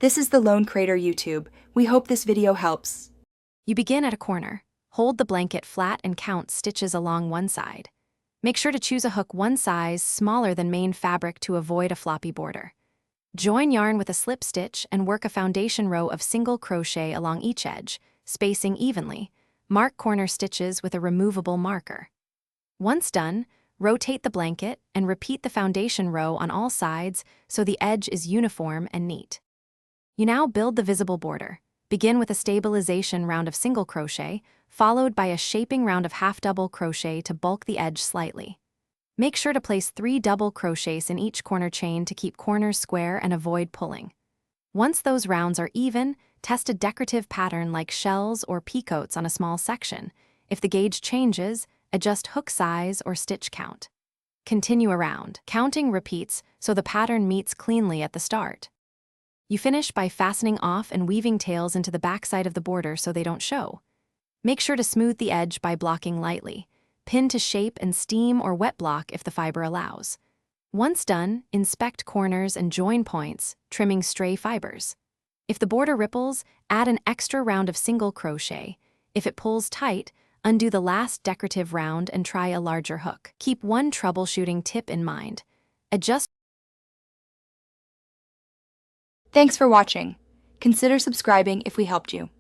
This is the Lone Crater YouTube. We hope this video helps. You begin at a corner. Hold the blanket flat and count stitches along one side. Make sure to choose a hook one size smaller than main fabric to avoid a floppy border. Join yarn with a slip stitch and work a foundation row of single crochet along each edge, spacing evenly. Mark corner stitches with a removable marker. Once done, rotate the blanket and repeat the foundation row on all sides so the edge is uniform and neat. You now build the visible border. Begin with a stabilization round of single crochet, followed by a shaping round of half double crochet to bulk the edge slightly. Make sure to place 3 double crochets in each corner chain to keep corners square and avoid pulling. Once those rounds are even, test a decorative pattern like shells or peacoats on a small section. If the gauge changes, adjust hook size or stitch count. Continue around. Counting repeats so the pattern meets cleanly at the start. You finish by fastening off and weaving tails into the backside of the border so they don't show. Make sure to smooth the edge by blocking lightly. Pin to shape and steam or wet block if the fiber allows. Once done, inspect corners and join points, trimming stray fibers. If the border ripples, add an extra round of single crochet. If it pulls tight, undo the last decorative round and try a larger hook. Keep one troubleshooting tip in mind. Adjust. Thanks for watching. Consider subscribing if we helped you.